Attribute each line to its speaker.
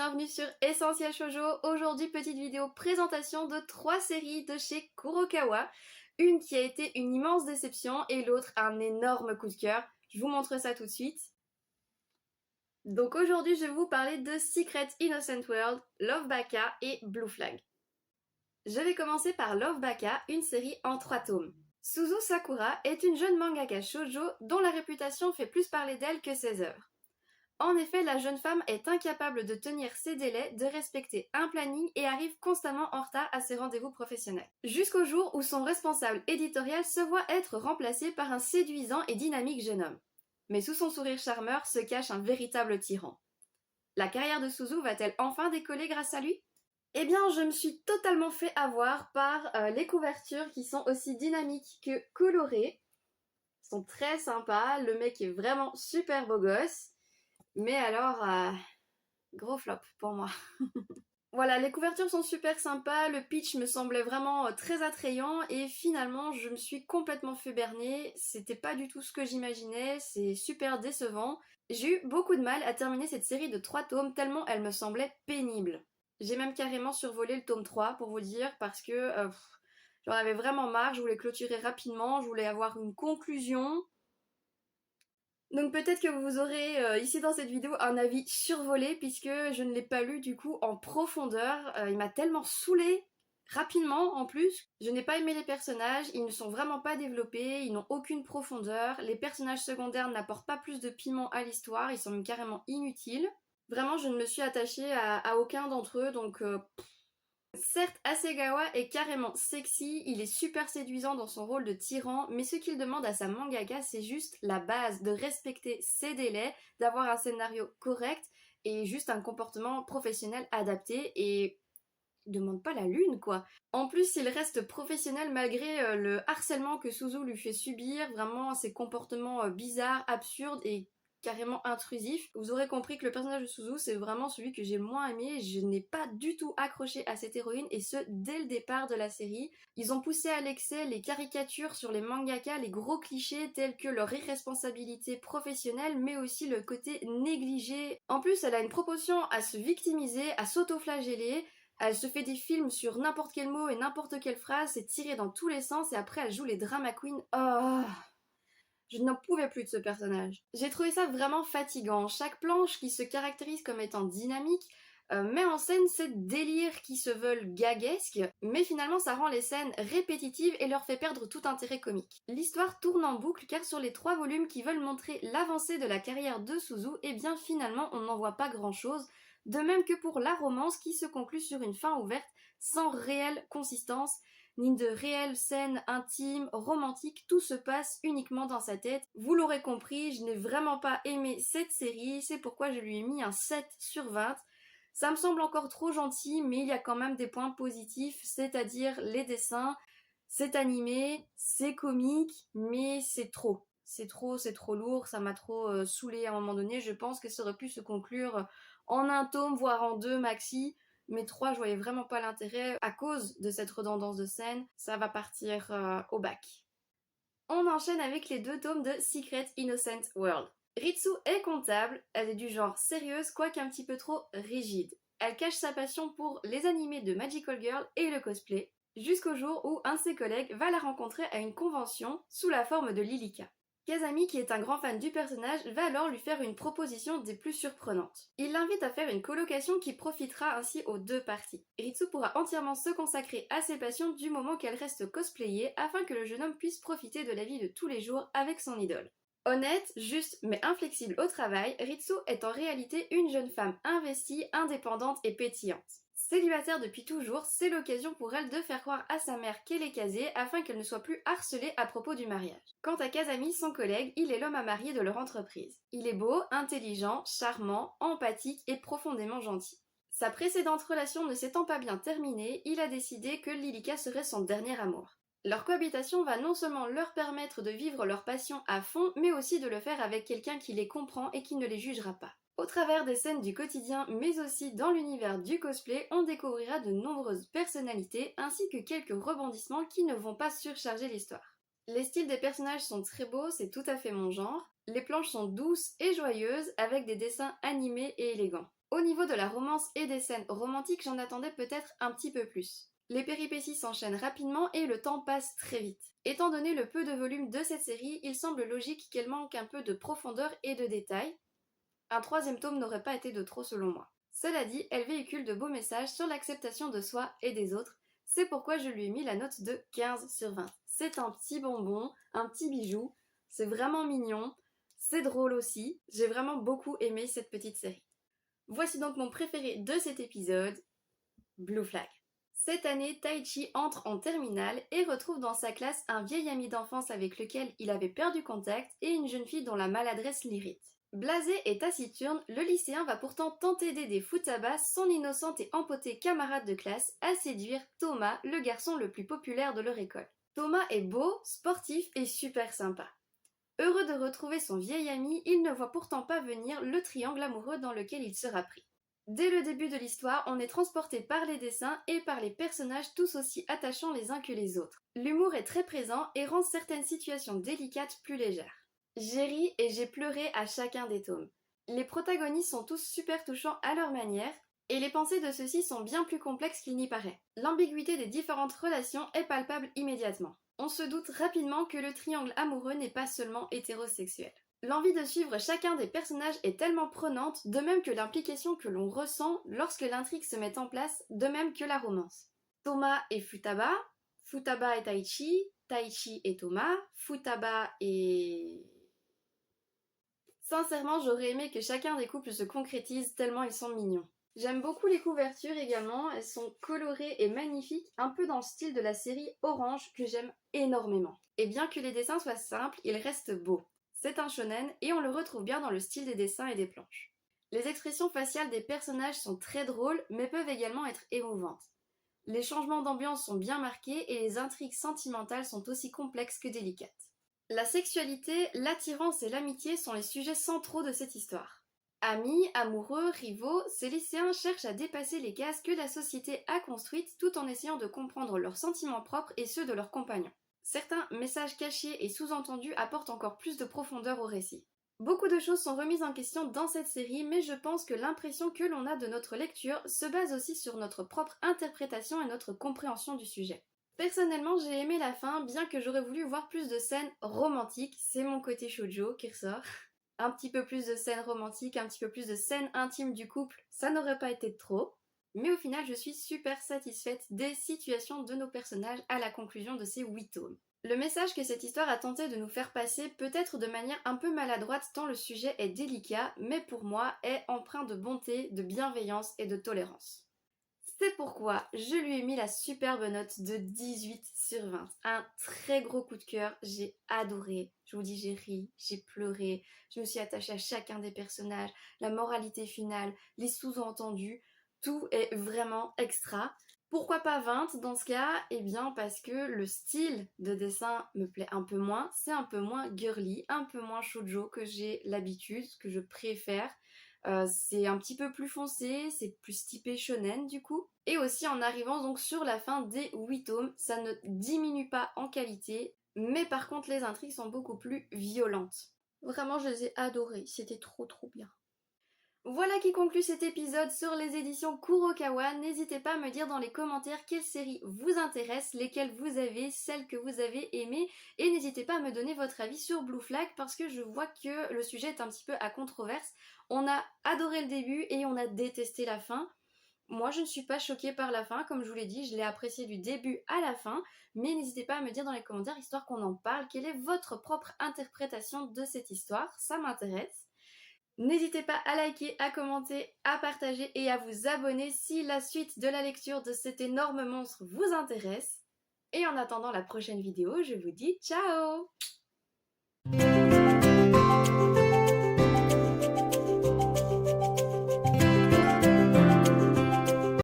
Speaker 1: bienvenue sur Essentiel Shoujo. Aujourd'hui, petite vidéo présentation de 3 séries de chez Kurokawa. Une qui a été une immense déception et l'autre un énorme coup de cœur. Je vous montre ça tout de suite. Donc aujourd'hui, je vais vous parler de Secret Innocent World, Love Baka et Blue Flag. Je vais commencer par Love Baka, une série en 3 tomes. Suzu Sakura est une jeune mangaka shoujo dont la réputation fait plus parler d'elle que ses œuvres. En effet, la jeune femme est incapable de tenir ses délais, de respecter un planning et arrive constamment en retard à ses rendez-vous professionnels. Jusqu'au jour où son responsable éditorial se voit être remplacé par un séduisant et dynamique jeune homme. Mais sous son sourire charmeur se cache un véritable tyran. La carrière de Suzu va-t-elle enfin décoller grâce à lui ? Eh bien, je me suis totalement fait avoir par les couvertures qui sont aussi dynamiques que colorées. Elles sont très sympas, le mec est vraiment super beau gosse. Mais alors, gros flop pour moi. Voilà, les couvertures sont super sympas, le pitch me semblait vraiment très attrayant et finalement je me suis complètement fait berner, c'était pas du tout ce que j'imaginais, c'est super décevant. J'ai eu beaucoup de mal à terminer cette série de 3 tomes tellement elle me semblait pénible. J'ai même carrément survolé le tome 3 pour vous dire parce que j'en avais vraiment marre, je voulais clôturer rapidement, je voulais avoir une conclusion. Donc peut-être que vous aurez ici dans cette vidéo un avis survolé puisque je ne l'ai pas lu du coup en profondeur. Il m'a tellement saoulée rapidement en plus. Je n'ai pas aimé les personnages, ils ne sont vraiment pas développés, ils n'ont aucune profondeur. Les personnages secondaires n'apportent pas plus de piment à l'histoire, ils sont même carrément inutiles. Vraiment je ne me suis attachée à aucun d'entre eux donc... Certes, Hasegawa est carrément sexy, il est super séduisant dans son rôle de tyran, mais ce qu'il demande à sa mangaka, c'est juste la base, de respecter ses délais, d'avoir un scénario correct et juste un comportement professionnel adapté et il demande pas la lune quoi. En plus, il reste professionnel malgré le harcèlement que Suzu lui fait subir, vraiment ses comportements bizarres, absurdes et carrément intrusif. Vous aurez compris que le personnage de Suzu c'est vraiment celui que j'ai moins aimé, je n'ai pas du tout accroché à cette héroïne et ce dès le départ de la série. Ils ont poussé à l'excès les caricatures sur les mangaka, les gros clichés tels que leur irresponsabilité professionnelle mais aussi le côté négligé. En plus elle a une propension à se victimiser, à s'auto-flageller. Elle se fait des films sur n'importe quel mot et n'importe quelle phrase, c'est tiré dans tous les sens et après elle joue les drama queens. Oh, je n'en pouvais plus de ce personnage. J'ai trouvé ça vraiment fatigant. Chaque planche qui se caractérise comme étant dynamique met en scène ces délires qui se veulent gaguesques, mais finalement ça rend les scènes répétitives et leur fait perdre tout intérêt comique. L'histoire tourne en boucle car sur les 3 volumes qui veulent montrer l'avancée de la carrière de Suzu, eh bien finalement on n'en voit pas grand chose. De même que pour la romance qui se conclut sur une fin ouverte sans réelle consistance, ni de réelles scènes intimes, romantiques, tout se passe uniquement dans sa tête. Vous l'aurez compris, je n'ai vraiment pas aimé cette série, c'est pourquoi je lui ai mis un 7 sur 20. Ça me semble encore trop gentil, mais il y a quand même des points positifs, c'est-à-dire les dessins, c'est animé, c'est comique, mais c'est trop. C'est trop lourd, ça m'a trop saoulée à un moment donné. Je pense que ça aurait pu se conclure en un tome, voire en 2 maxi. Mais 3, je voyais vraiment pas l'intérêt à cause de cette redondance de scène. Ça va partir au bac. On enchaîne avec les 2 tomes de Secret Innocent World. Ritsu est comptable, elle est du genre sérieuse, quoique un petit peu trop rigide. Elle cache sa passion pour les animés de Magical Girl et le cosplay, jusqu'au jour où un de ses collègues va la rencontrer à une convention sous la forme de Lilika. Kazami, qui est un grand fan du personnage, va alors lui faire une proposition des plus surprenantes. Il l'invite à faire une colocation qui profitera ainsi aux 2 parties. Ritsu pourra entièrement se consacrer à ses passions du moment qu'elle reste cosplayée afin que le jeune homme puisse profiter de la vie de tous les jours avec son idole. Honnête, juste mais inflexible au travail, Ritsu est en réalité une jeune femme investie, indépendante et pétillante. Célibataire depuis toujours, c'est l'occasion pour elle de faire croire à sa mère qu'elle est casée afin qu'elle ne soit plus harcelée à propos du mariage. Quant à Kazami, son collègue, il est l'homme à marier de leur entreprise. Il est beau, intelligent, charmant, empathique et profondément gentil. Sa précédente relation ne s'étant pas bien terminée, il a décidé que Lilika serait son dernier amour. Leur cohabitation va non seulement leur permettre de vivre leur passion à fond, mais aussi de le faire avec quelqu'un qui les comprend et qui ne les jugera pas. Au travers des scènes du quotidien, mais aussi dans l'univers du cosplay, on découvrira de nombreuses personnalités ainsi que quelques rebondissements qui ne vont pas surcharger l'histoire. Les styles des personnages sont très beaux, c'est tout à fait mon genre. Les planches sont douces et joyeuses avec des dessins animés et élégants. Au niveau de la romance et des scènes romantiques, j'en attendais peut-être un petit peu plus. Les péripéties s'enchaînent rapidement et le temps passe très vite. Étant donné le peu de volume de cette série, il semble logique qu'elle manque un peu de profondeur et de détails. Un troisième tome n'aurait pas été de trop selon moi. Cela dit, elle véhicule de beaux messages sur l'acceptation de soi et des autres. C'est pourquoi je lui ai mis la note de 15 sur 20. C'est un petit bonbon, un petit bijou, c'est vraiment mignon, c'est drôle aussi. J'ai vraiment beaucoup aimé cette petite série. Voici donc mon préféré de cet épisode, Blue Flag. Cette année, Taichi entre en terminale et retrouve dans sa classe un vieil ami d'enfance avec lequel il avait perdu contact et une jeune fille dont la maladresse l'irrite. Blasé et taciturne, le lycéen va pourtant tenter d'aider Futaba, son innocente et empotée camarade de classe, à séduire Thomas, le garçon le plus populaire de leur école. Thomas est beau, sportif et super sympa. Heureux de retrouver son vieil ami, il ne voit pourtant pas venir le triangle amoureux dans lequel il sera pris. Dès le début de l'histoire, on est transporté par les dessins et par les personnages tous aussi attachants les uns que les autres. L'humour est très présent et rend certaines situations délicates plus légères. J'ai ri et j'ai pleuré à chacun des tomes. Les protagonistes sont tous super touchants à leur manière, et les pensées de ceux-ci sont bien plus complexes qu'il n'y paraît. L'ambiguïté des différentes relations est palpable immédiatement. On se doute rapidement que le triangle amoureux n'est pas seulement hétérosexuel. L'envie de suivre chacun des personnages est tellement prenante, de même que l'implication que l'on ressent lorsque l'intrigue se met en place, de même que la romance. Thomas et Futaba, Futaba et Taichi, Taichi et Thomas, Futaba et... Sincèrement, j'aurais aimé que chacun des couples se concrétise tellement ils sont mignons. J'aime beaucoup les couvertures également, elles sont colorées et magnifiques, un peu dans le style de la série Orange que j'aime énormément. Et bien que les dessins soient simples, ils restent beaux. C'est un shonen et on le retrouve bien dans le style des dessins et des planches. Les expressions faciales des personnages sont très drôles mais peuvent également être émouvantes. Les changements d'ambiance sont bien marqués et les intrigues sentimentales sont aussi complexes que délicates. La sexualité, l'attirance et l'amitié sont les sujets centraux de cette histoire. Amis, amoureux, rivaux, ces lycéens cherchent à dépasser les cases que la société a construites tout en essayant de comprendre leurs sentiments propres et ceux de leurs compagnons. Certains messages cachés et sous-entendus apportent encore plus de profondeur au récit. Beaucoup de choses sont remises en question dans cette série, mais je pense que l'impression que l'on a de notre lecture se base aussi sur notre propre interprétation et notre compréhension du sujet. Personnellement, j'ai aimé la fin, bien que j'aurais voulu voir plus de scènes romantiques, c'est mon côté shoujo qui ressort. Un petit peu plus de scènes romantiques, un petit peu plus de scènes intimes du couple, ça n'aurait pas été de trop. Mais au final, je suis super satisfaite des situations de nos personnages à la conclusion de ces 8 tomes. Le message que cette histoire a tenté de nous faire passer, peut-être de manière un peu maladroite tant le sujet est délicat, mais pour moi est empreint de bonté, de bienveillance et de tolérance. C'est pourquoi je lui ai mis la superbe note de 18 sur 20. Un très gros coup de cœur, j'ai adoré. Je vous dis, j'ai ri, j'ai pleuré, je me suis attachée à chacun des personnages, la moralité finale, les sous-entendus, tout est vraiment extra. Pourquoi pas 20 dans ce cas? Eh bien parce que le style de dessin me plaît un peu moins, c'est un peu moins girly, un peu moins shoujo que j'ai l'habitude, que je préfère. C'est un petit peu plus foncé, c'est plus typé shonen du coup. Et aussi en arrivant donc sur la fin des 8 tomes, ça ne diminue pas en qualité, mais par contre les intrigues sont beaucoup plus violentes. Vraiment je les ai adorées, c'était trop bien. Voilà qui conclut cet épisode sur les éditions Kurokawa. N'hésitez pas à me dire dans les commentaires quelles séries vous intéressent, lesquelles vous avez, celles que vous avez aimées. Et n'hésitez pas à me donner votre avis sur Blue Flag parce que je vois que le sujet est un petit peu à controverse. On a adoré le début et on a détesté la fin. Moi je ne suis pas choquée par la fin, comme je vous l'ai dit, je l'ai apprécié du début à la fin. Mais n'hésitez pas à me dire dans les commentaires, histoire qu'on en parle, quelle est votre propre interprétation de cette histoire, ça m'intéresse. N'hésitez pas à liker, à commenter, à partager et à vous abonner si la suite de la lecture de cet énorme monstre vous intéresse. Et en attendant la prochaine vidéo, je vous dis ciao!